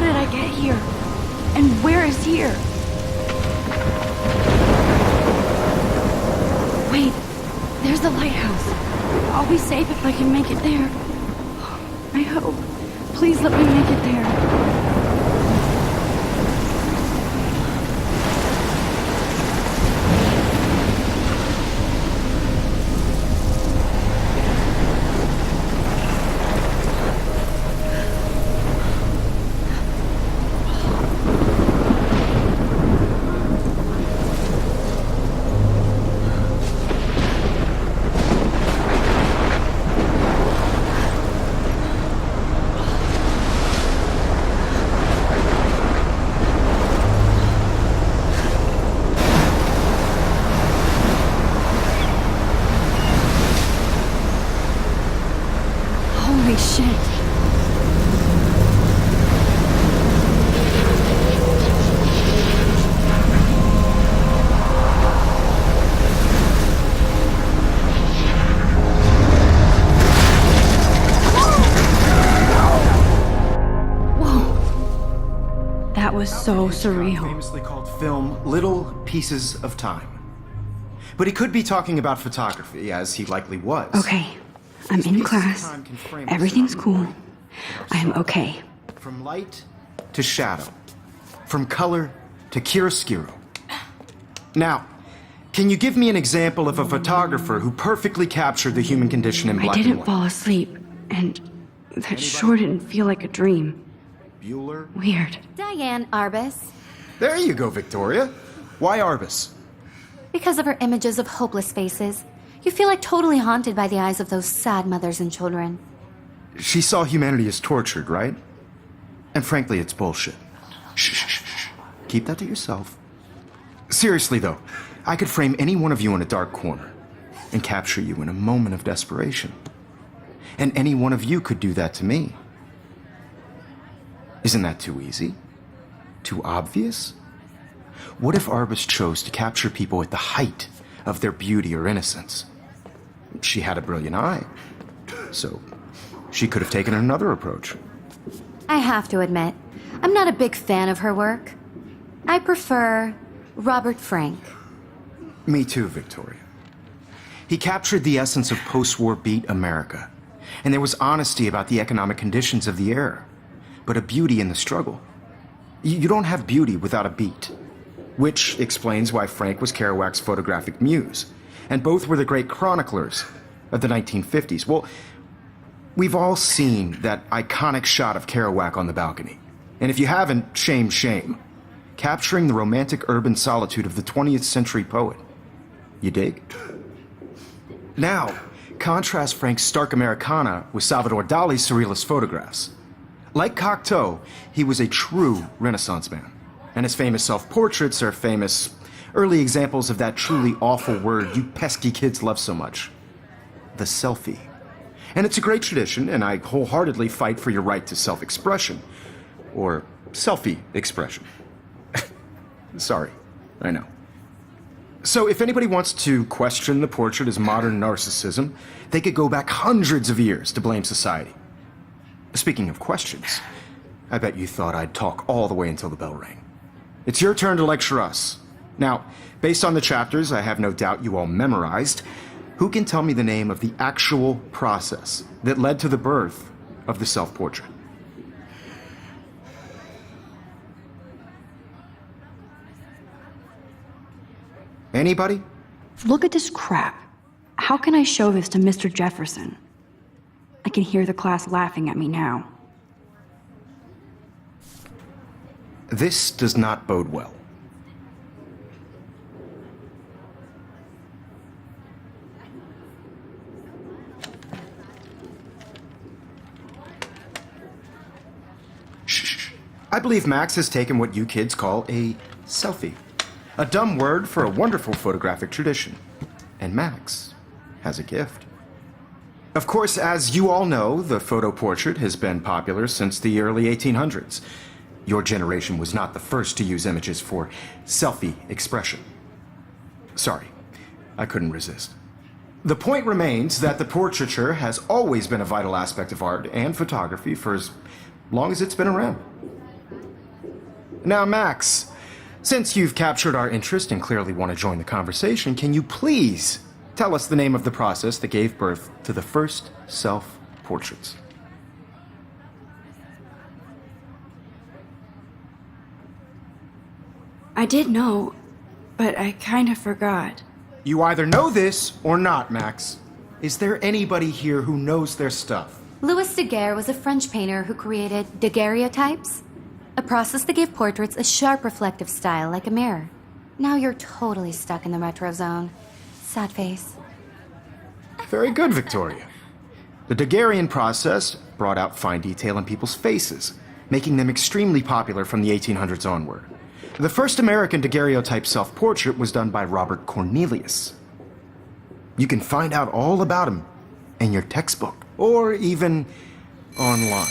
did I get here? And where is here? Wait, there's the lighthouse. I'll be safe if I can make it there. I hope. Please let me make it there. Holy shit. Whoa. That was so surreal. Famously called film Little Pieces of Time. But he could be talking about photography, as he likely was. Okay. I'm in class. Everything's cool. I am okay. From light to shadow. From color to chiaroscuro. Now, can you give me an example of a photographer who perfectly captured the human condition in black and I didn't white? fall asleep, and that sure didn't feel like a dream. Bueller? Weird. Diane Arbus. There you go, Victoria. Why Arbus? Because of her images of hopeless faces, you feel like totally haunted by the eyes of those sad mothers and children. She saw humanity as tortured, right? And frankly, it's bullshit. Shh, shh, shh, shh. Keep that to yourself. Seriously, though, I could frame any one of you in a dark corner and capture you in a moment of desperation. And any one of you could do that to me. Isn't that too easy? Too obvious? What if Arbus chose to capture people at the height of their beauty or innocence? She had a brilliant eye, so she could have taken another approach. I have to admit, I'm not a big fan of her work. I prefer Robert Frank. Me too, Victoria. He captured the essence of post-war beat America, and there was honesty about the economic conditions of the era, but a beauty in the struggle. You don't have beauty without a beat, which explains why Frank was Kerouac's photographic muse, and both were the great chroniclers of the 1950s. Well, we've all seen that iconic shot of Kerouac on the balcony, and if you haven't, shame, shame. Capturing the romantic urban solitude of the 20th century poet. You dig? Now, contrast Frank's stark Americana with Salvador Dali's surrealist photographs. Like Cocteau, he was a true Renaissance man, and his famous self-portraits are famous early examples of that truly awful word you pesky kids love so much. The selfie. And it's a great tradition, and I wholeheartedly fight for your right to self-expression. Or selfie expression. Sorry, I know. So if anybody wants to question the portrait as modern narcissism, they could go back hundreds of years to blame society. Speaking of questions, I bet you thought I'd talk all the way until the bell rang. It's your turn to lecture us. Now, based on the chapters I have no doubt you all memorized, who can tell me the name of the actual process that led to the birth of the self-portrait? Anybody? Look at this crap. How can I show this to Mr. Jefferson? I can hear the class laughing at me now. This does not bode well. Shh. I believe Max has taken what you kids call a selfie. A dumb word for a wonderful photographic tradition. And Max has a gift. Of course, as you all know, the photo portrait has been popular since the early 1800s. Your generation was not the first to use images for selfie expression. Sorry, I couldn't resist. The point remains that the portraiture has always been a vital aspect of art and photography for as long as it's been around. Now, Max, since you've captured our interest and clearly want to join the conversation, can you please tell us the name of the process that gave birth to the first self-portraits? I did know, but I kind of forgot. You either know this or not, Max. Is there anybody here who knows their stuff? Louis Daguerre was a French painter who created daguerreotypes, a process that gave portraits a sharp reflective style like a mirror. Now you're totally stuck in the retro zone. Sad face. Very good, Victoria. The Daguerrean process brought out fine detail in people's faces, making them extremely popular from the 1800s onward. The first American daguerreotype self-portrait was done by Robert Cornelius. You can find out all about him in your textbook, or even online.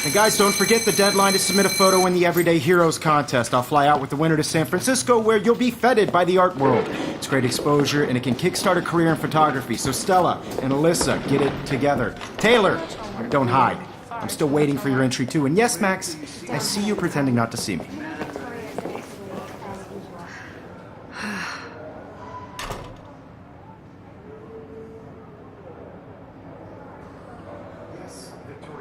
And guys, don't forget the deadline to submit a photo in the Everyday Heroes contest. I'll fly out with the winner to San Francisco, where you'll be feted by the art world. It's great exposure, and it can kickstart a career in photography. So Stella and Alyssa, get it together. Taylor, don't hide. I'm still waiting for your entry too. And yes, Max, I see you pretending not to see me.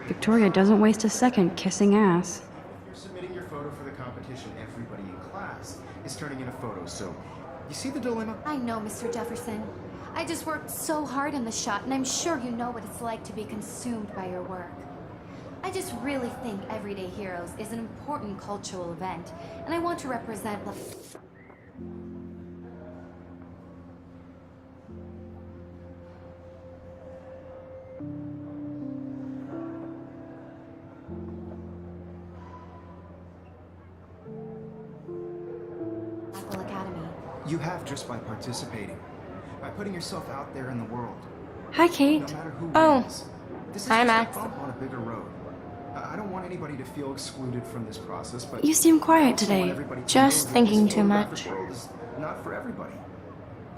Victoria doesn't waste a second kissing ass. You're submitting your photo for the competition. Everybody in class is turning in a photo, so you see the dilemma? I know, Mr. Jefferson. I just worked so hard on the shot, and I'm sure you know what it's like to be consumed by your work. I just really think Everyday Heroes is an important cultural event, and I want to represent the... Apple Academy. You have just by participating, by putting yourself out there in the world. Hi, Kate. No matter who Oh. wins. This is Hi, just Max. a bump on a bigger road. I don't want anybody to feel excluded from this process, but You seem quiet I also want today. everybody to Just know that thinking this too photographic much. world is not for everybody.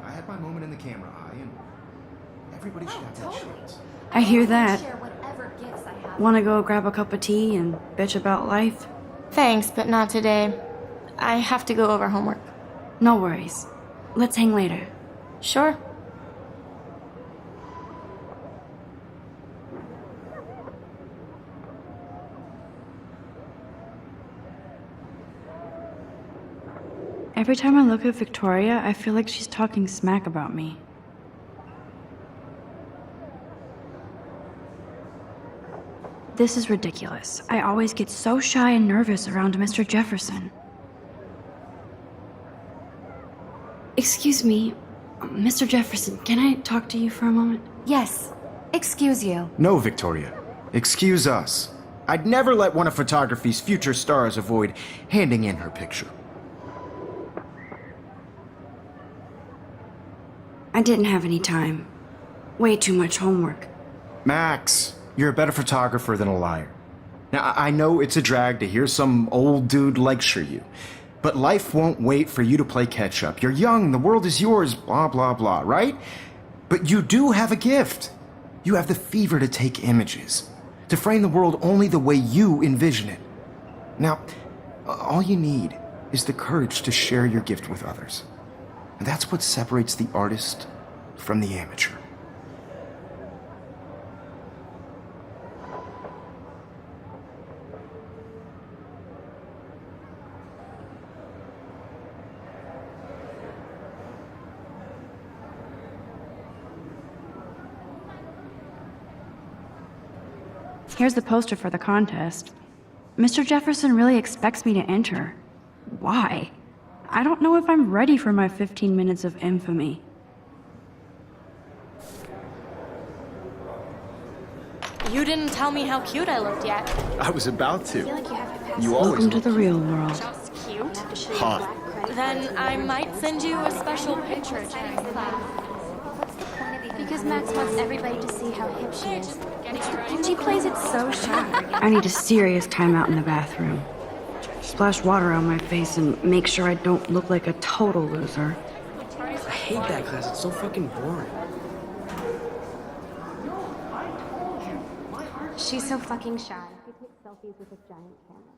I had my moment in the camera eye, and everybody should have that chance. I hear that. Share whatever gifts I have. Want to go grab a cup of tea and bitch about life? Thanks, but not today. I have to go over homework. No worries. Let's hang later. Sure. Every time I look at Victoria, I feel like she's talking smack about me. This is ridiculous. I always get so shy and nervous around Mr. Jefferson. Excuse me, Mr. Jefferson, can I talk to you for a moment? Yes. Excuse you. No, Victoria. Excuse us. I'd never let one of photography's future stars avoid handing in her picture. I didn't have any time. Way too much homework. Max, you're a better photographer than a liar. Now, I know it's a drag to hear some old dude lecture you, but life won't wait for you to play catch up. You're young, the world is yours, blah, blah, blah, right? But you do have a gift. You have the fever to take images, to frame the world only the way you envision it. Now, all you need is the courage to share your gift with others. And that's what separates the artist from the amateur. Here's the poster for the contest. Mr. Jefferson really expects me to enter. Why? I don't know if I'm ready for my 15 minutes of infamy. You didn't tell me how cute I looked yet. I was about to. You Welcome to the real world. Just cute? hot. Then I might send you a special picture. Because Max wants everybody to see how hip she is. And she plays it so shy. I need a serious timeout in the bathroom. Splash water on my face and make sure I don't look like a total loser. I hate that class. It's so fucking boring. She's so fucking shy. She takes selfies with a giant camera.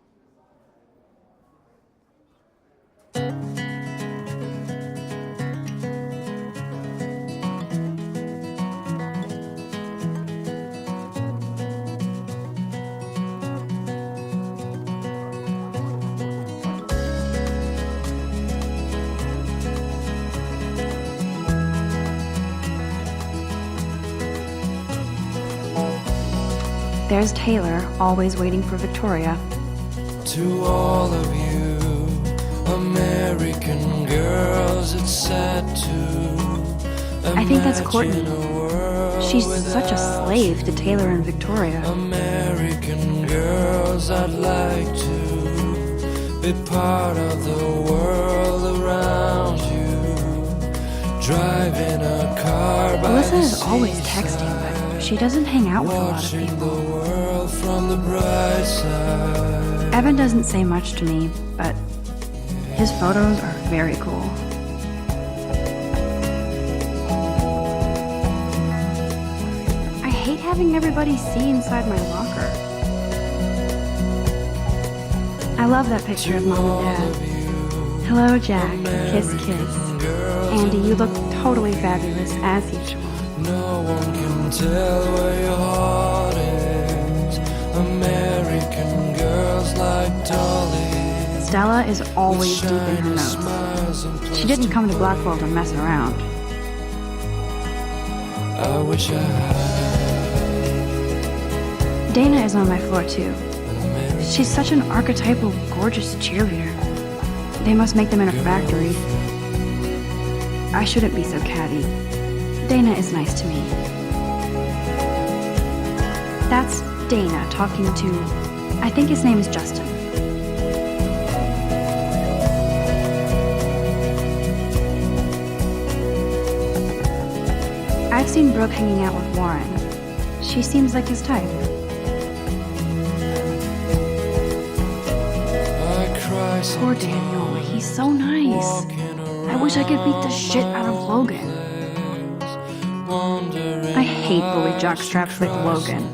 There's Taylor, always waiting for Victoria. To all of you American girls, it's sad to I think that's Courtney. imagine a world She's such a slave to Taylor and Victoria. American girls, I'd like to be part of the world around you. Driving a car by Alyssa the is always seaside, texting, but she doesn't hang out with a lot of watching the people. world from the bright side. Evan doesn't say much to me, but his photos are very cool. I hate having everybody see inside my locker. I love that picture of Mom and Dad. Hello, Jack. Kiss, kiss. Andy, you look totally fabulous, as usual. No one can tell where your heart is. American girls like Dolly. Stella is always deep in her Shiny notes. smiles and She didn't come to Blackwell to mess around. I wish I had Dana is on my floor, too. She's such an archetypal, gorgeous cheerleader. They must make them in a factory. I shouldn't be so catty. Dana is nice to me. That's Dana talking to... I think his name is Justin. I've seen Brooke hanging out with Warren. She seems like his type. I cry Poor Daniel, he's so nice. I wish I could beat the shit out of Logan. I hate bully jockstraps like Logan.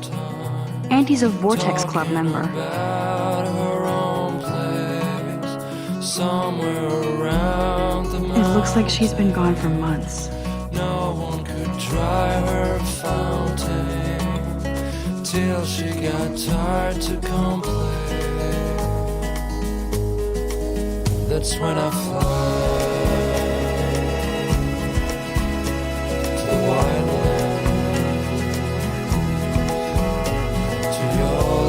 And he's a Vortex Club member. about her own place, somewhere around the It looks like she's been gone for months. no one could dry her fountain till she got tired to complain. That's when I fly to the white land, to your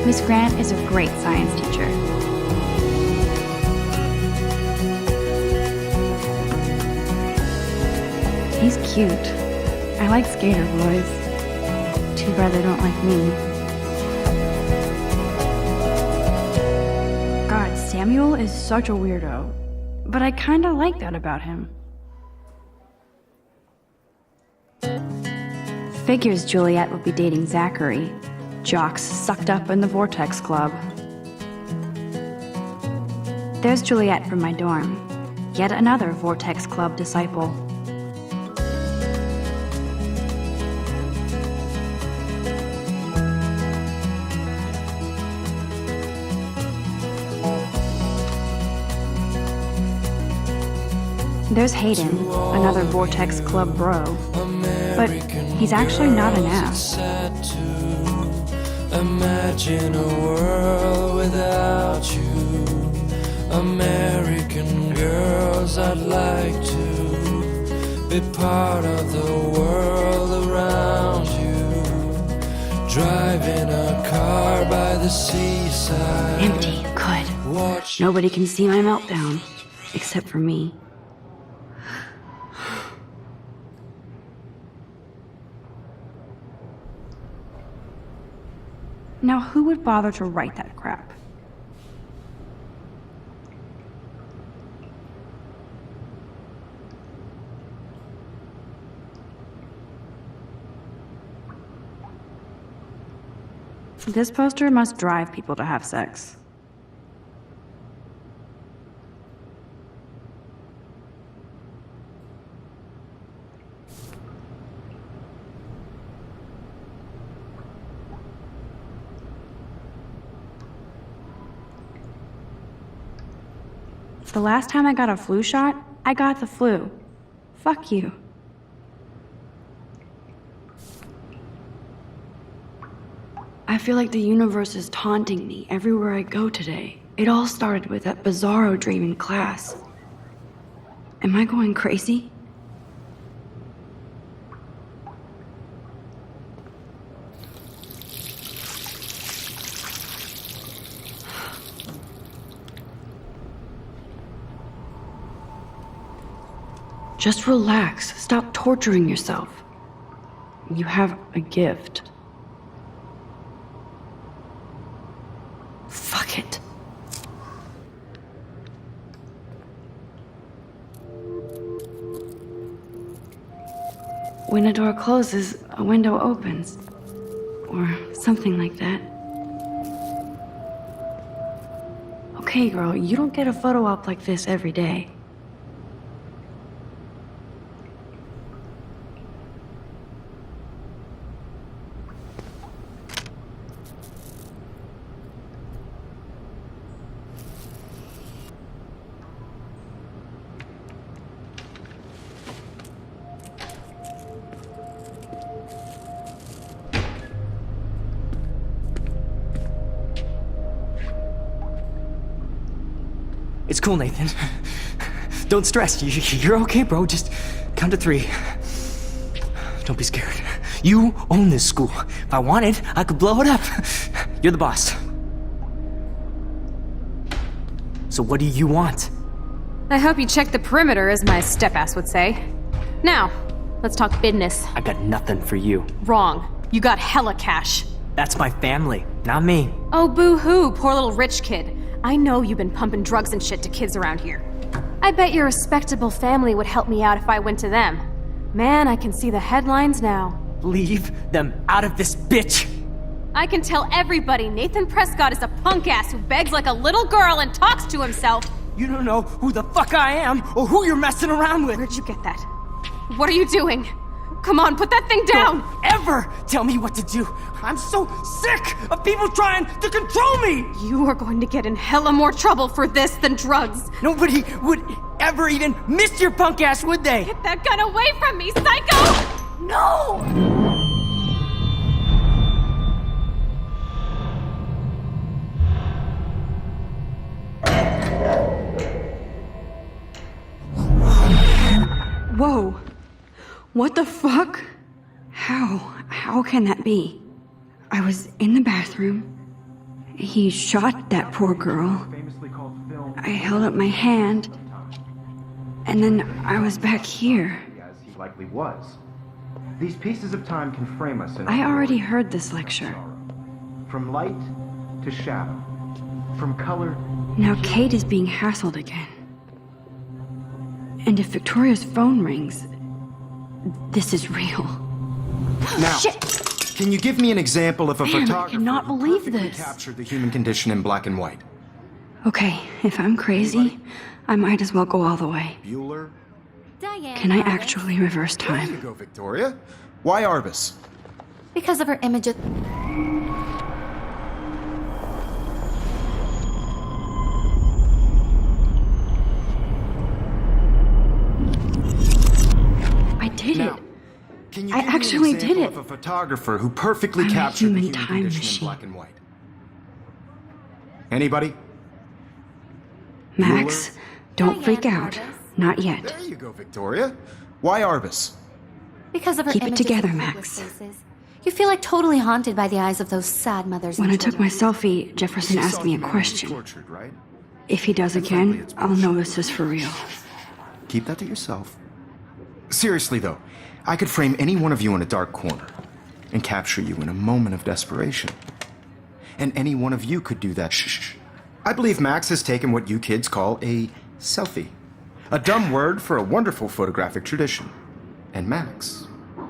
Miss Grant is a great science teacher. He's cute. I like skater boys. Too bad they don't like me. God, Samuel is such a weirdo. But I kinda like that about him. Figures Juliet would be dating Zachary. Jocks sucked up in the Vortex Club. There's Juliet from my dorm. Yet another Vortex Club disciple. There's Hayden, another Vortex Club bro. But he's actually not an ass. sad to imagine a world without you. American girls, I'd like to be part of the world around you. Driving a car by the seaside. Empty, good. Watch Nobody can see my meltdown, except for me. Now, who would bother to write that crap? This poster must drive people to have sex. The last time I got a flu shot, I got the flu. Fuck you. I feel like the universe is taunting me everywhere I go today, It all started with that bizarro dream in class. Am I going crazy? Just relax. Stop torturing yourself. You have a gift. Fuck it. When a door closes, a window opens. Or something like that. Okay, girl, you don't get a photo op like this every day. It's cool, Nathan. Don't stress. You're okay, bro. Just count to 3. Don't be scared. You own this school. If I wanted, I could blow it up. You're the boss. So what do you want? I hope you checked the perimeter, as my step-ass would say. Now, let's talk business. I got nothing for you. Wrong. You got hella cash. That's my family, not me. Oh, boo-hoo, poor little rich kid. I know you've been pumping drugs and shit to kids around here. I bet your respectable family would help me out if I went to them. Man, I can see the headlines now. Leave them out of this bitch! I can tell everybody Nathan Prescott is a punk ass who begs like a little girl and talks to himself. You don't know who the fuck I am or who you're messing around with. Where'd you get that? What are you doing? Come on, put that thing down! Don't ever tell me what to do! I'm so sick of people trying to control me! You are going to get in hella more trouble for this than drugs. Nobody would ever even miss your punk ass, would they? Get that gun away from me, psycho! No! Whoa. What the fuck? How can that be? I was in the bathroom. He shot that poor girl. I held up my hand. And then I was back here. As he likely was. These pieces of time can frame us in I already heard this lecture. From light to shadow. From color. Now Kate is being hassled again. And if Victoria's phone rings, this is real. Now, Shit! can you give me an example of a Man, I photographer cannot who believe perfectly this. captured the human condition in black and white? Okay, if I'm crazy, I might as well go all the way. Bueller? Diane. Can I Arbus. actually reverse There you time? go, Victoria. Why Arbus? Because of her image of... I did Now, it. can you I give me an actually did example it. of a photographer who perfectly I'm a captured the human human time condition machine. in black and white? Anybody? Max, don't Diane freak out. Arbus. Not yet. There you go, Victoria. Why Arbus? Because of her Keep it images together, of Max. hopeless faces. You feel like totally haunted by the eyes of those sad mothers. When and I took my children. selfie, Jefferson You asked saw me a humanity question. Tortured, right? If he does again, I'll know this is for real. Keep that to yourself. Seriously, though, I could frame any one of you in a dark corner and capture you in a moment of desperation. And any one of you could do that. Shh. I believe Max has taken what you kids call a selfie. A dumb word for a wonderful photographic tradition. And Max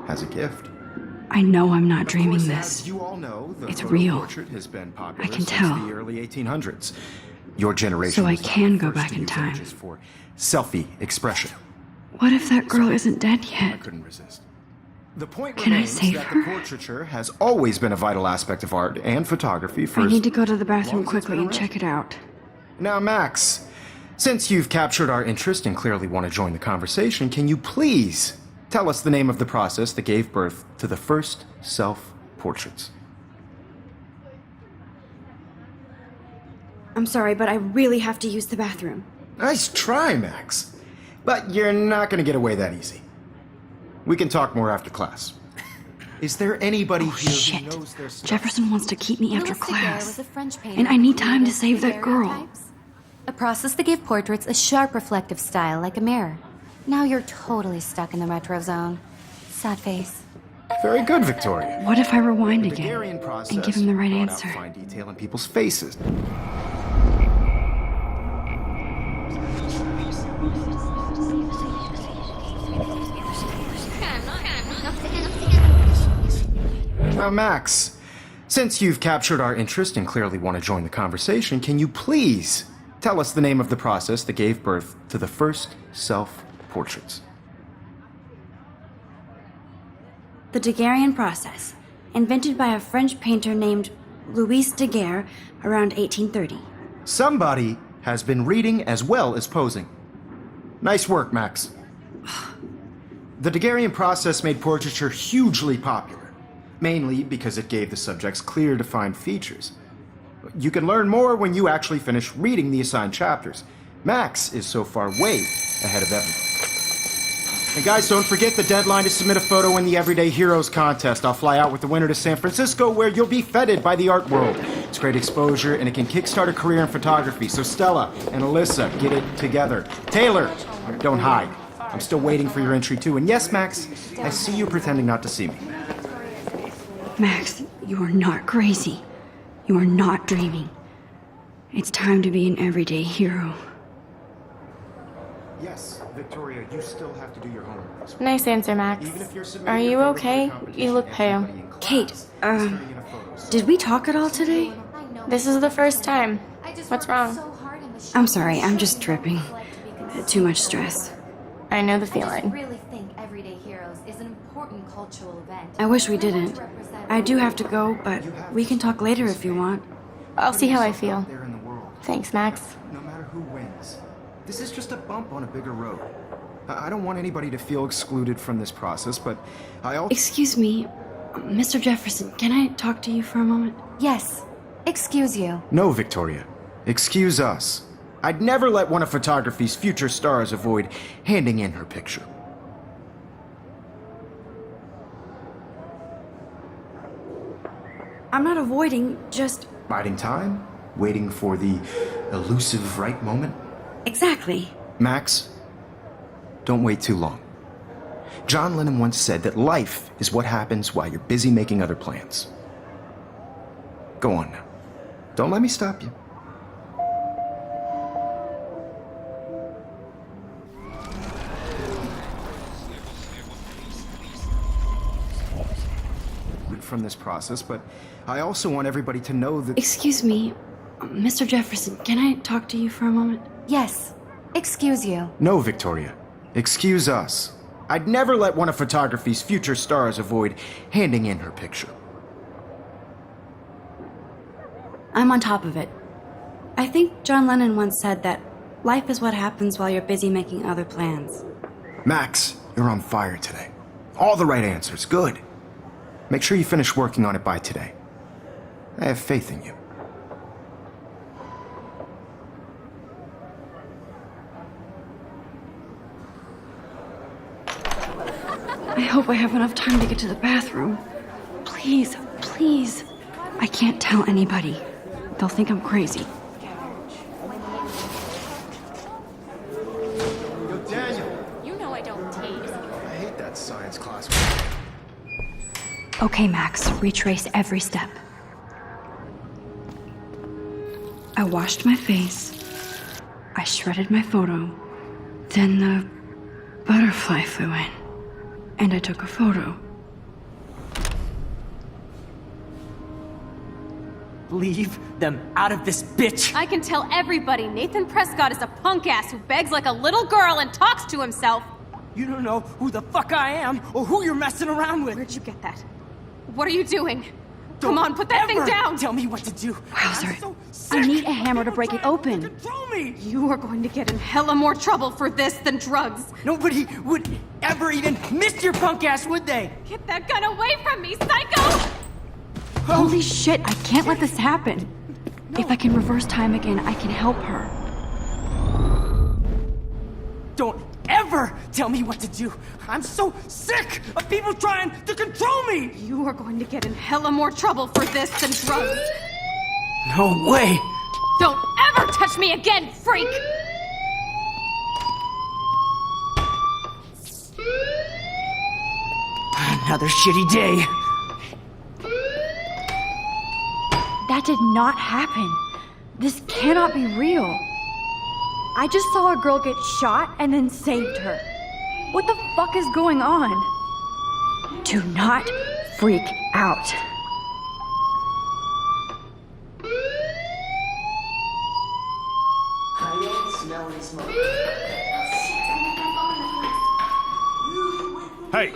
has a gift. I know I'm not Of dreaming course, this. As you all know, the It's photo real. portrait has been popular I can since tell. the early 1800s. Your generation So I was not can the go first back to in use time. images for selfie expression. What if that girl isn't dead I yet? couldn't resist. The point Can I remains save that her? the portraiture has always been a vital aspect of art and photography for I as need to go to the bathroom long as it's quickly been and around. check it out. Now, Max, since you've captured our interest and clearly want to join the conversation, can you please tell us the name of the process that gave birth to the first self-portraits? I'm sorry, but I really have to use the bathroom. Nice try, Max. But you're not gonna get away that easy. We can talk more after class. Is there anybody here Shit. who knows their stuff? Jefferson wants to keep me after Louis Daguerre class. was a French painter And I need who time to created save that girl. daguerreotypes, a process that gave portraits a sharp reflective style like a mirror. Now you're totally stuck in the retro zone. Sad face. Very good, Victoria. What if I rewind The again Daguerrean process and give him the right brought out answer? fine detail in people's faces. Now, Max, since you've captured our interest and clearly want to join the conversation, can you please tell us the name of the process that gave birth to the first self-portraits? The Daguerrean process, invented by a French painter named Louis Daguerre around 1830. Somebody has been reading as well as posing. Nice work, Max. The Daguerrean process made portraiture hugely popular, mainly because it gave the subjects clear, defined features. You can learn more when you actually finish reading the assigned chapters. Max is so far way ahead of everyone. And guys, don't forget the deadline to submit a photo in the Everyday Heroes contest. I'll fly out with the winner to San Francisco, where you'll be feted by the art world. It's great exposure, and it can kickstart a career in photography. So Stella and Alyssa, get it together. Taylor, don't hide. I'm still waiting for your entry too. And yes, Max, I see you pretending not to see me. Max, you are not crazy. You are not dreaming. It's time to be an everyday hero. Yes, Victoria, you still have to do your homework this week. Nice answer, Max. Even if you're submitting Are you your photos for okay? competition, You look pale. everybody in class Kate, is turning in a photo. Did we talk at all today? I know This is the first time. I just What's worked wrong? so hard in the shop. I'm sorry, I'm just sure you know tripping. what it's like to be consumed Too much stress. I know the I just feeling. really think Everyday Heroes is an important cultural event. I wish we And I want didn't. to represent I do have to go, but we can talk later if you want. I'll see how I feel. There in the world. Thanks, Max. No matter who wins, this is just a bump on a bigger road. I don't want anybody to feel excluded from this process, but I also... Excuse me, Mr. Jefferson, can I talk to you for a moment? Yes. Excuse you. No, Victoria. Excuse us. I'd never let one of photography's future stars avoid handing in her picture. I'm not avoiding, just... Biding time? Waiting for the elusive right moment? Exactly. Max, don't wait too long. John Lennon once said that life is what happens while you're busy making other plans. Go on now. Don't let me stop you. From this process, but I also want everybody to know that... Excuse me, Mr. Jefferson, can I talk to you for a moment? Yes. Excuse you. No, Victoria. Excuse us. I'd never let one of photography's future stars avoid handing in her picture. I'm on top of it. I think John Lennon once said that life is what happens while you're busy making other plans. Max, you're on fire today. All the right answers. Good. Make sure you finish working on it by today. I have faith in you. I hope I have enough time to get to the bathroom. Please, please. I can't tell anybody. They'll think I'm crazy. Yo, Daniel. You know I don't tease. I hate that science class. Okay, Max, retrace every step. I washed my face. I shredded my photo. Then the butterfly flew in. And I took a photo. Leave them out of this bitch! I can tell everybody Nathan Prescott is a punk ass who begs like a little girl and talks to himself. You don't know who the fuck I am or who you're messing around with. Where'd you get that? What are you doing? Come on, put that thing Ever down! Tell me what to do. Wowzer. I'm so I sick. need a hammer to break it People open. trying to Control me. You are going to get in hella more trouble for this than drugs. Nobody would ever even miss your punk ass, would they? Get that gun away from me, psycho! Holy shit, I can't let this happen. If I can reverse time again, I can help her. Don't ever tell me what to do. I'm so sick of people trying to control me. You are going to get in hella more trouble for this than drugs. No way. Don't ever touch me again, freak! Another shitty day. That did not happen. This cannot be real. I just saw a girl get shot and then saved her. What the fuck is going on? Do not freak out. Hey,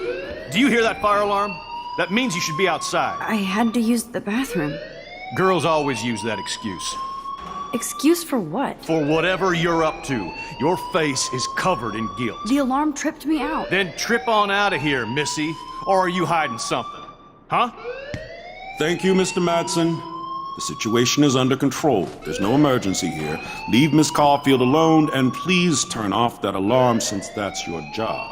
do you hear that fire alarm? That means you should be outside. I had to use the bathroom. Girls always use that excuse. Excuse for what? For whatever you're up to, your face is covered in guilt. The alarm tripped me out. Then trip on out of here, Missy. Or are you hiding something? Huh? Thank you, Mr. Madsen. The situation is under control. There's no emergency here. Leave Miss Caulfield alone, and please turn off that alarm since that's your job.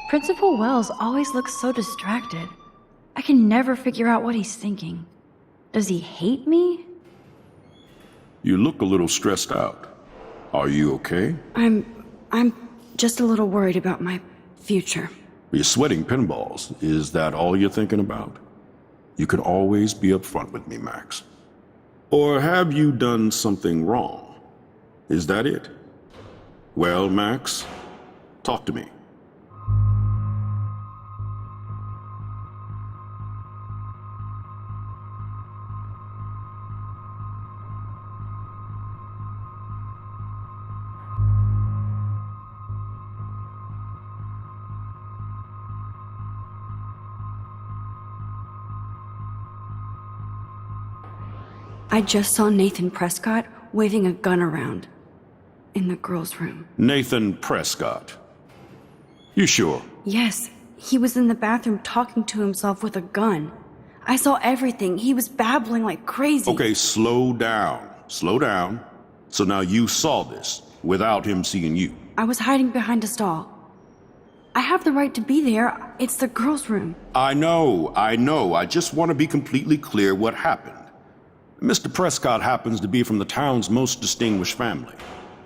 Principal Wells always looks so distracted. I can never figure out what he's thinking. Does he hate me? You look a little stressed out. Are you okay? I'm just a little worried about my future. You're sweating pinballs. Is that all you're thinking about? You can always be upfront with me, Max. Or have you done something wrong? Is that it? Well, Max, talk to me. I just saw Nathan Prescott waving a gun around in the girls' room. Nathan Prescott. You sure? Yes, he was in the bathroom talking to himself with a gun. I saw everything. He was babbling like crazy. Okay, slow down. Slow down. So now you saw this without him seeing you. I was hiding behind a stall. I have the right to be there. It's the girls' room. I know. I just want to be completely clear what happened. Mr. Prescott happens to be from the town's most distinguished family,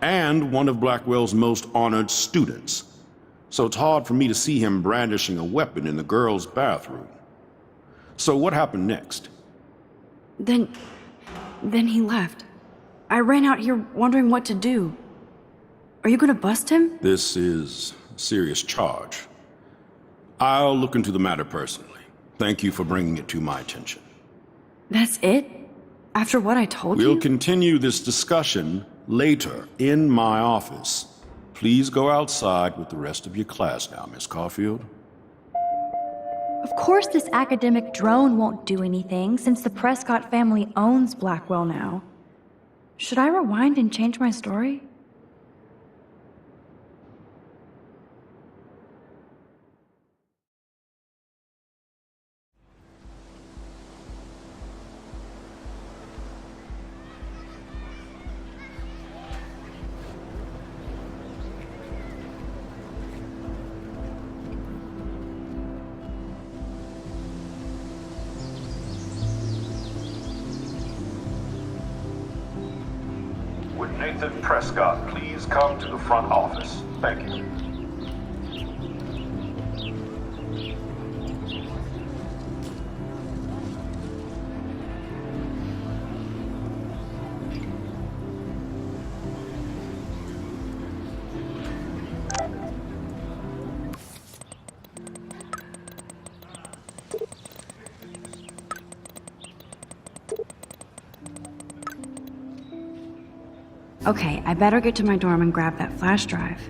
and one of Blackwell's most honored students. So it's hard for me to see him brandishing a weapon in the girls' bathroom. So what happened next? Then he left. I ran out here wondering what to do. Are you gonna bust him? This is a serious charge. I'll look into the matter personally. Thank you for bringing it to my attention. That's it? After what I told you? We'll continue this discussion later in my office. Please go outside with the rest of your class now, Miss Caulfield. Of course this academic drone won't do anything, since the Prescott family owns Blackwell now. Should I rewind and change my story? Would Nathan Prescott please come to the front office? Thank you. Okay, I better get to my dorm and grab that flash drive.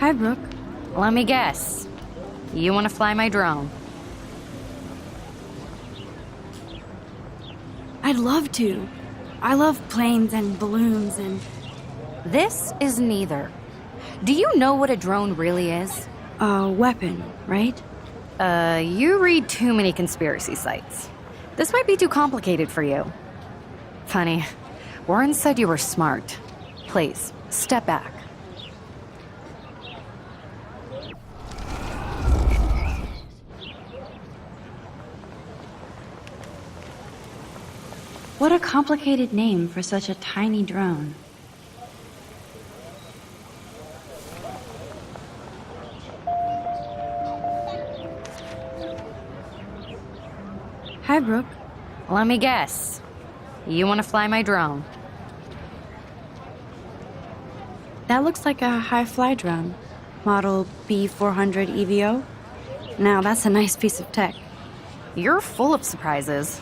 Hi, Brooke. Let me guess. You want to fly my drone? I'd love to. I love planes and balloons and... This is neither. Do you know what a drone really is? A weapon, right? You read too many conspiracy sites. This might be too complicated for you. Funny, Warren said you were smart. Please, step back. What a complicated name for such a tiny drone. Hi, Brooke. Let me guess. You want to fly my drone? That looks like a high-fly drone. Model B400 EVO. Now, that's a nice piece of tech. You're full of surprises.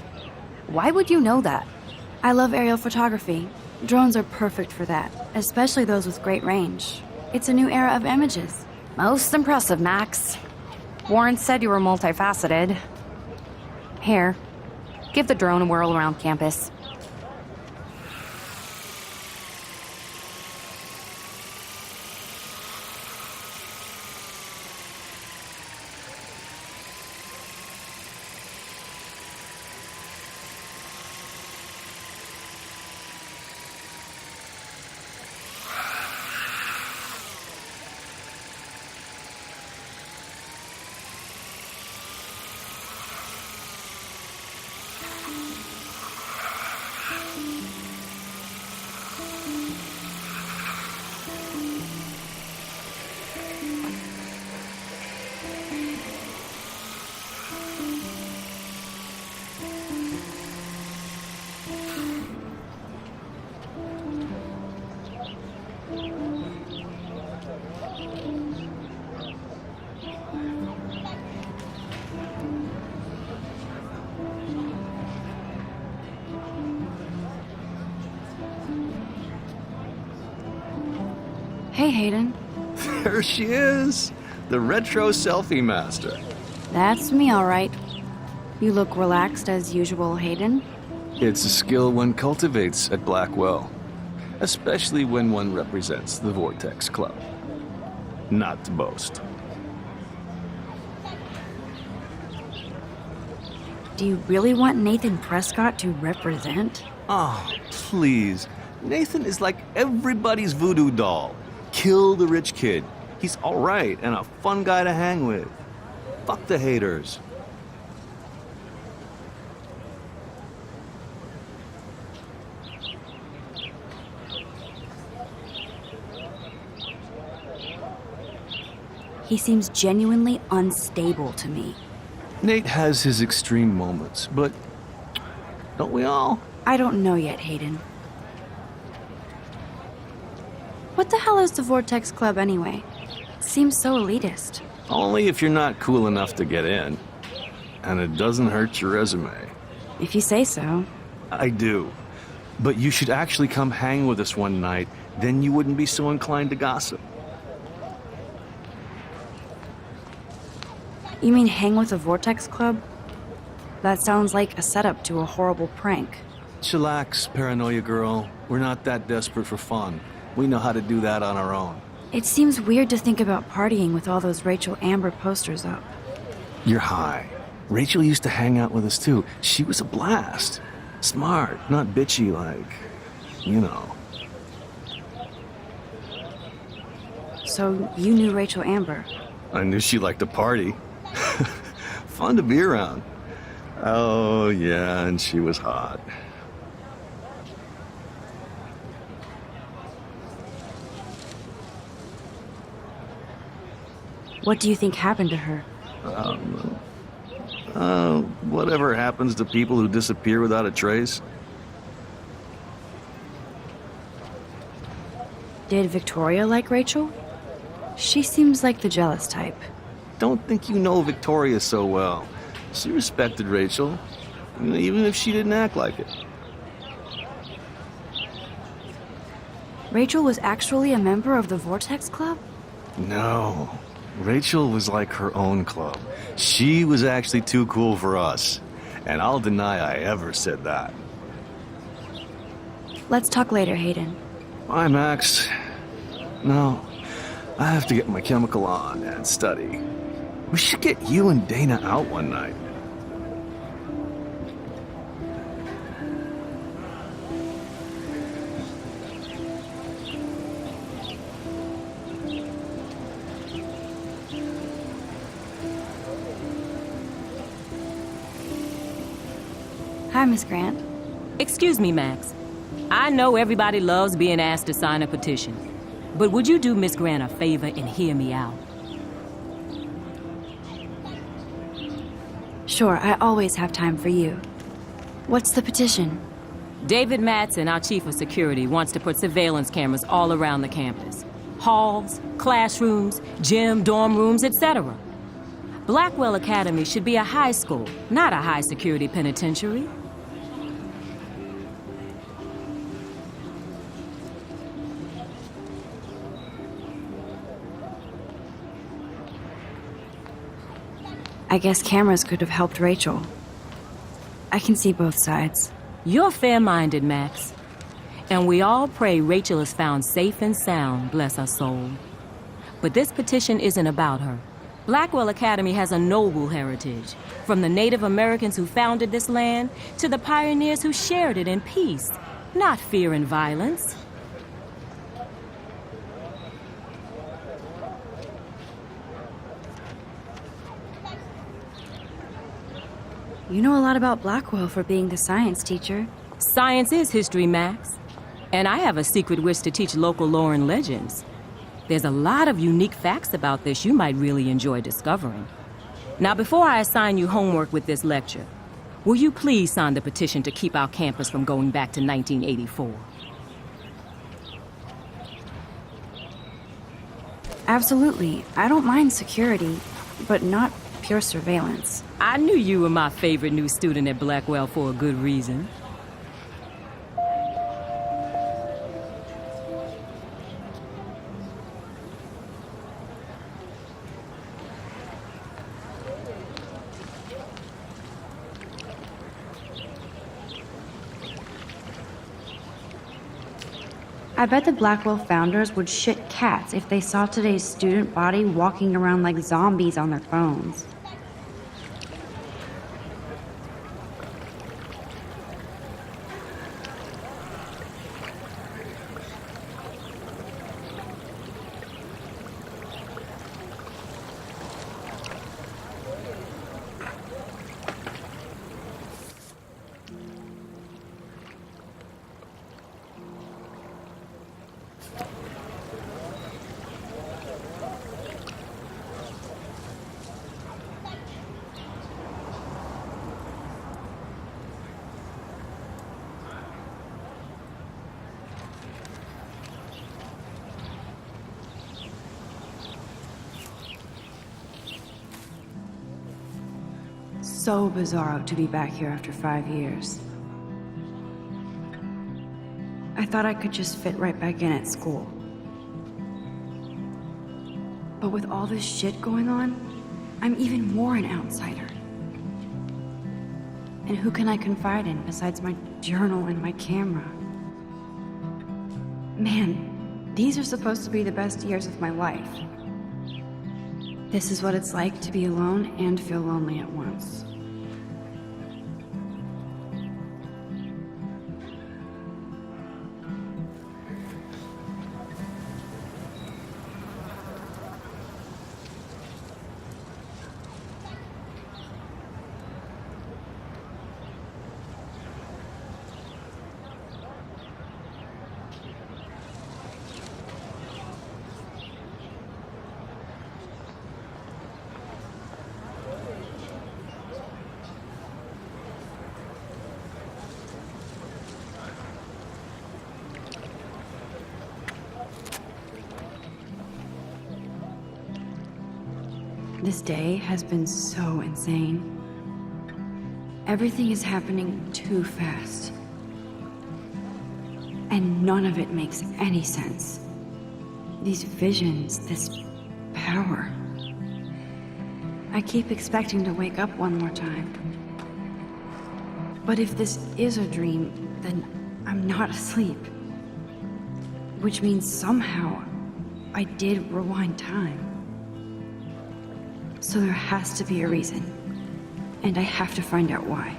Why would you know that? I love aerial photography. Drones are perfect for that, especially those with great range. It's a new era of images. Most impressive, Max. Warren said you were multifaceted. Here, give the drone a whirl around campus. Hey, Hayden. There she is! The retro selfie master. That's me, all right. You look relaxed as usual, Hayden. It's a skill one cultivates at Blackwell, especially when one represents the Vortex Club. Not to boast. Do you really want Nathan Prescott to represent? Oh, please. Nathan is like everybody's voodoo doll. Kill the rich kid. He's all right and a fun guy to hang with. Fuck the haters. He seems genuinely unstable to me. Nate has his extreme moments, but don't we all? I don't know yet, Hayden. What the hell is the Vortex Club anyway? It seems so elitist. Only if you're not cool enough to get in. And it doesn't hurt your resume. If you say so. I do. But you should actually come hang with us one night, then you wouldn't be so inclined to gossip. You mean hang with the Vortex Club? That sounds like a setup to a horrible prank. Chillax, paranoia girl. We're not that desperate for fun. We know how to do that on our own. It seems weird to think about partying with all those Rachel Amber posters up. You're high. Rachel used to hang out with us too. She was a blast. Smart, not bitchy like, you know. So you knew Rachel Amber? I knew she liked to party. Fun to be around. Oh, yeah, and she was hot. What do you think happened to her? Whatever happens to people who disappear without a trace. Did Victoria like Rachel? She seems like the jealous type. Don't think you know Victoria so well. She respected Rachel, even if she didn't act like it. Rachel was actually a member of the Vortex Club? No. Rachel was like her own club. She was actually too cool for us. And I'll deny I ever said that. Let's talk later, Hayden. Bye, Max. No, I have to get my chemical on and study. We should get you and Dana out one night. Hi, Miss Grant. Excuse me, Max. I know everybody loves being asked to sign a petition, but would you do Miss Grant a favor and hear me out? Sure, I always have time for you. What's the petition? David Madsen, our chief of security, wants to put surveillance cameras all around the campus. Halls, classrooms, gym, dorm rooms, etc. Blackwell Academy should be a high school, not a high-security penitentiary. I guess cameras could have helped Rachel. I can see both sides. You're fair-minded, Max. And we all pray Rachel is found safe and sound, bless her soul. But this petition isn't about her. Blackwell Academy has a noble heritage, from the Native Americans who founded this land to the pioneers who shared it in peace, not fear and violence. You know a lot about Blackwell for being the science teacher. Science is history, Max. And I have a secret wish to teach local lore and legends. There's a lot of unique facts about this you might really enjoy discovering. Now, before I assign you homework with this lecture, will you please sign the petition to keep our campus from going back to 1984? Absolutely. I don't mind security, but not pure surveillance. I knew you were my favorite new student at Blackwell for a good reason. I bet the Blackwell founders would shit cats if they saw today's student body walking around like zombies on their phones. So bizarro to be back here after 5 years. I thought I could just fit right back in at school. But with all this shit going on, I'm even more an outsider. And who can I confide in besides my journal and my camera? Man, these are supposed to be the best years of my life. This is what it's like to be alone and feel lonely at once. This day has been so insane. Everything is happening too fast. And none of it makes any sense. These visions, this Power. I keep expecting to wake up one more time. But if this is a dream, then I'm not asleep. Which means somehow I did rewind time. So there has to be a reason. And I have to find out why.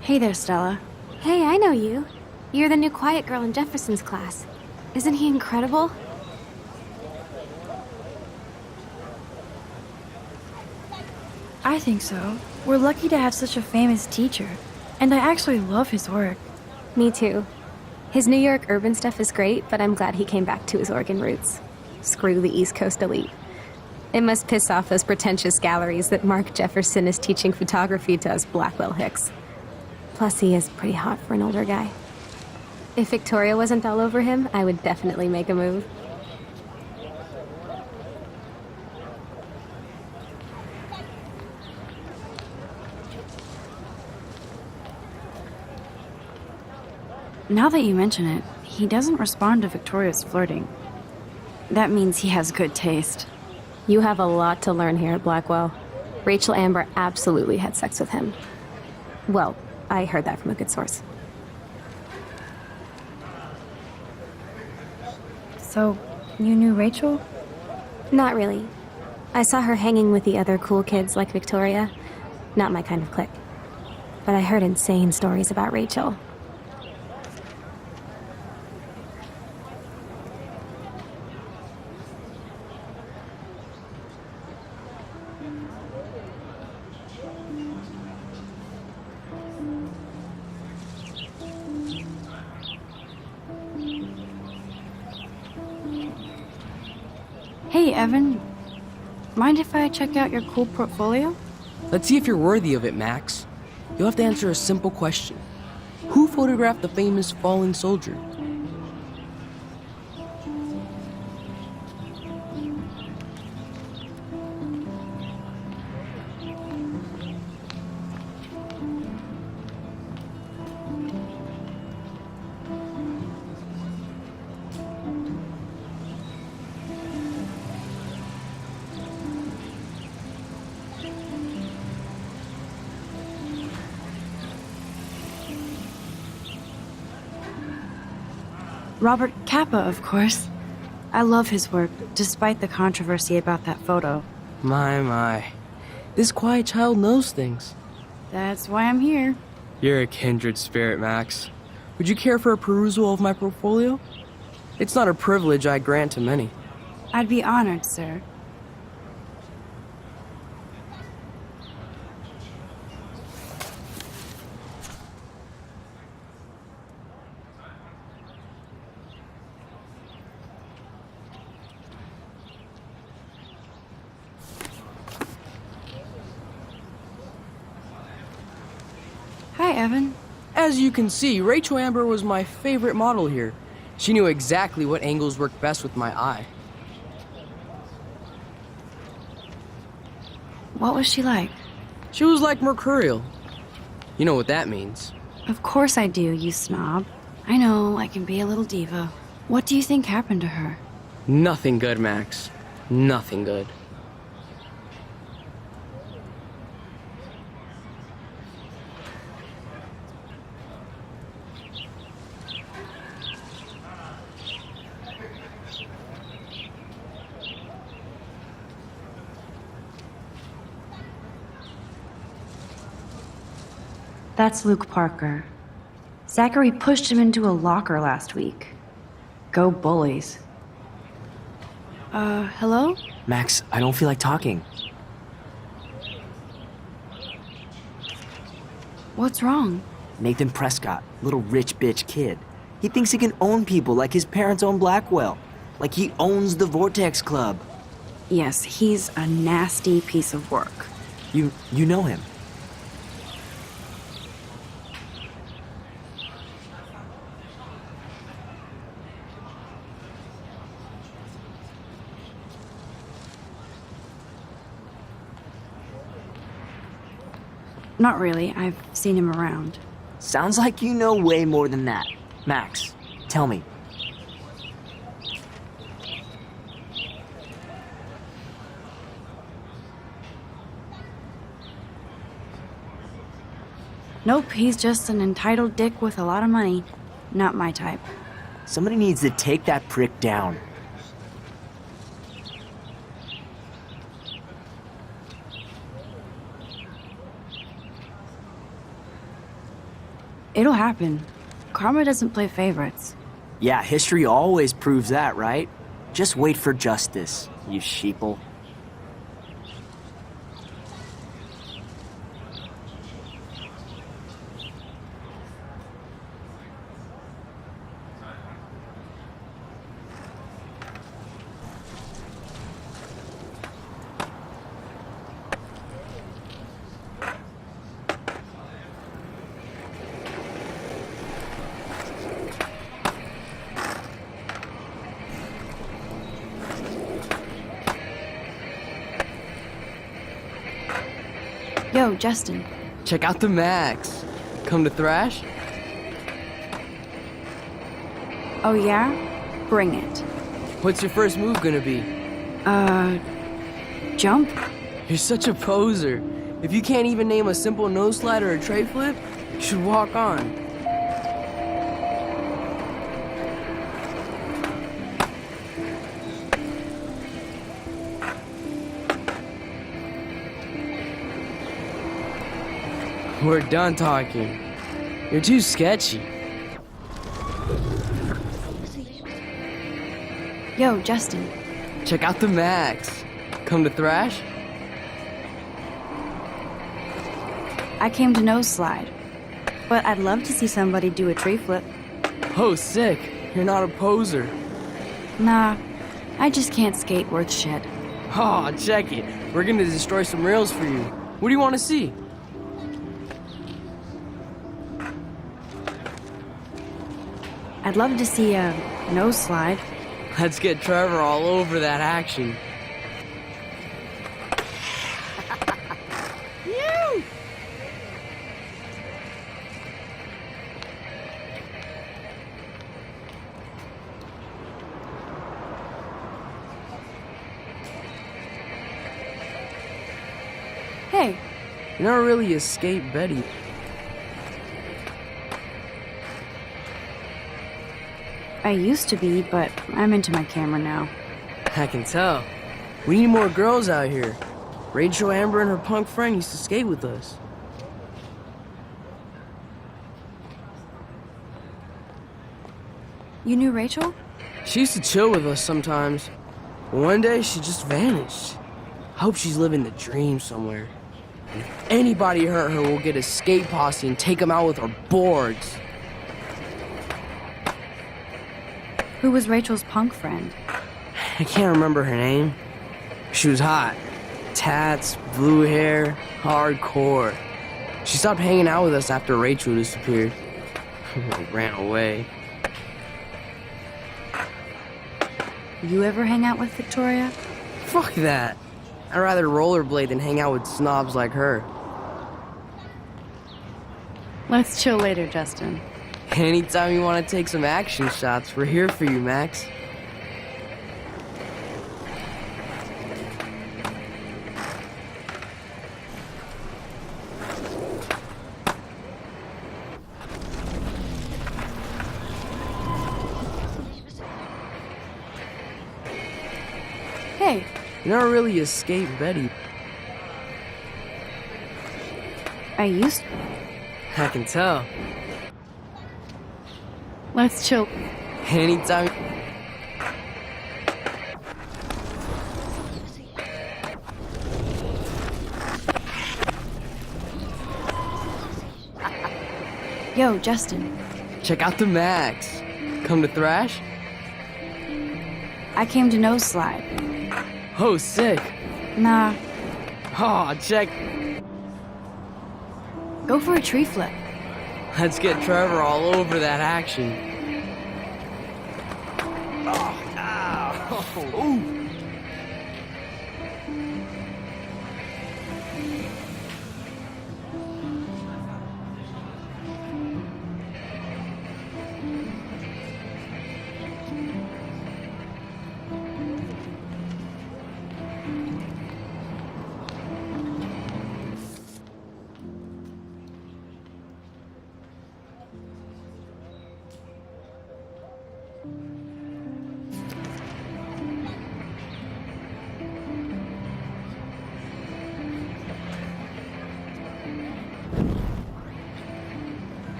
Hey there, Stella. Hey, I know you. You're the new quiet girl in Jefferson's class. Isn't he incredible? I think so. We're lucky to have such a famous teacher. And I actually love his work. Me too. His New York urban stuff is great, but I'm glad he came back to his Oregon roots. Screw the East Coast elite. It must piss off those pretentious galleries that Mark Jefferson is teaching photography to us Blackwell hicks. Plus, he is pretty hot for an older guy. If Victoria wasn't all over him, I would definitely make a move. Now that you mention it, he doesn't respond to Victoria's flirting. That means he has good taste. You have a lot to learn here at Blackwell. Rachel Amber absolutely had sex with him. Well, I heard that from a good source. So, you knew Rachel? Not really. I saw her hanging with the other cool kids like Victoria. Not my kind of clique. But I heard insane stories about Rachel. Hey, Evan. Mind if I check out your cool portfolio? Let's see if you're worthy of it, Max. You'll have to answer a simple question. Who photographed the famous fallen soldier? Robert Capa, of course. I love his work, despite the controversy about that photo. My. This quiet child knows things. That's why I'm here. You're a kindred spirit, Max. Would you care for a perusal of my portfolio? It's not a privilege I grant to many. I'd be honored, sir. Hi, Evan. As you can see, Rachel Amber was my favorite model here. She knew exactly what angles worked best with my eye. What was she like? She was like mercurial. You know what that means. Of course I do, you snob. I know, I can be a little diva. What do you think happened to her? Nothing good, Max. Nothing good. That's Luke Parker. Zachary pushed him into a locker last week. Go bullies. Hello? Max, I don't feel like talking. What's wrong? Nathan Prescott, little rich bitch kid. He thinks he can own people like his parents own Blackwell. Like he owns the Vortex Club. Yes, he's a nasty piece of work. You know him. Not really. I've seen him around. Sounds like you know way more than that. Max, tell me. Nope, he's just an entitled dick with a lot of money. Not my type. Somebody needs to take that prick down. It'll happen. Karma doesn't play favorites. Yeah, history always proves that, right? Just wait for justice, you sheeple. Yo, Justin. Check out the Max. Come to thrash? Oh yeah? Bring it. What's your first move gonna be? Jump? You're such a poser. If you can't even name a simple nose slide or a tray flip, you should walk on. We're done talking. You're too sketchy. Yo, Justin. Check out the Max. Come to thrash? I came to nose slide. But I'd love to see somebody do a tree flip. Oh, sick. You're not a poser. Nah, I just can't skate worth shit. Oh, check it. We're gonna destroy some rails for you. What do you want to see? I'd love to see a nose slide. Let's get Trevor all over that action. You! Hey. You're not really a skate Betty. I used to be, but I'm into my camera now. I can tell. We need more girls out here. Rachel Amber and her punk friend used to skate with us. You knew Rachel? She used to chill with us sometimes. But one day, she just vanished. I hope she's living the dream somewhere. And if anybody hurt her, we'll get a skate posse and take them out with our boards. Who was Rachel's punk friend? I can't remember her name. She was hot. Tats, blue hair, hardcore. She stopped hanging out with us after Rachel disappeared. Ran away. You ever hang out with Victoria? Fuck that. I'd rather rollerblade than hang out with snobs like her. Let's chill later, Justin. Anytime you want to take some action shots, we're here for you, Max. Hey. You're not really a skate Betty. I used to. I can tell. Let's chill. Anytime. Yo, Justin. Check out the Max. Come to thrash? I came to nose slide. Oh, sick. Nah. Oh, check. Go for a tree flip. Let's get Trevor all over that action. Oh, ow. Ooh.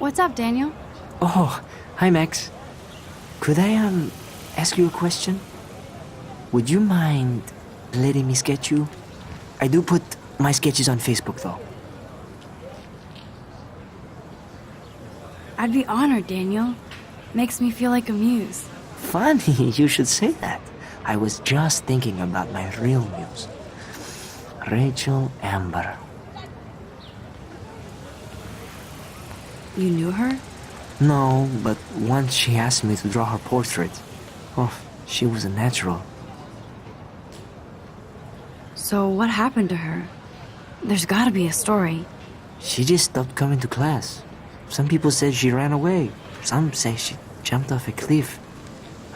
What's up, Daniel? Oh, hi, Max. Could I, ask you a question? Would you mind letting me sketch you? I do put my sketches on Facebook, though. I'd be honored, Daniel. Makes me feel like a muse. Funny, you should say that. I was just thinking about my real muse. Rachel Amber. You knew her? No, but once she asked me to draw her portrait. Oh, she was a natural. So what happened to her? There's gotta be a story. She just stopped coming to class. Some people said she ran away. Some say she jumped off a cliff.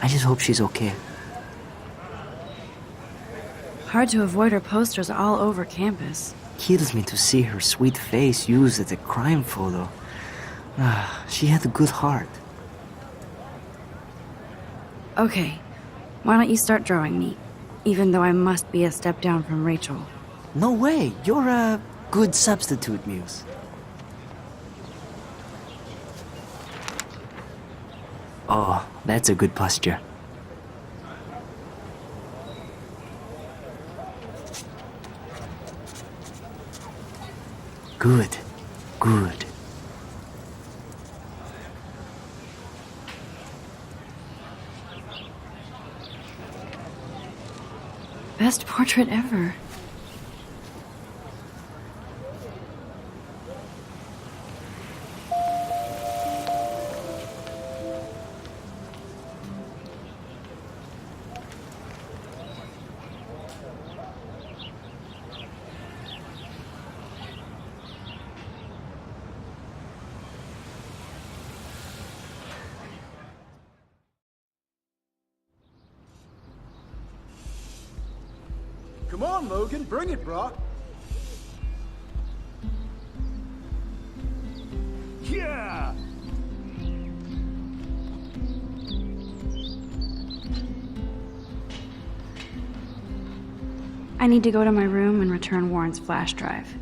I just hope she's okay. Hard to avoid her posters all over campus. Kills me to see her sweet face used as a crime photo. She had a good heart. Okay, why don't you start drawing me? Even though I must be a step down from Rachel. No way, you're a good substitute, Muse. Oh, that's a good posture. Good, good. Best portrait ever. Come on, Logan, bring it, Brock. Yeah! I need to go to my room and return Warren's flash drive.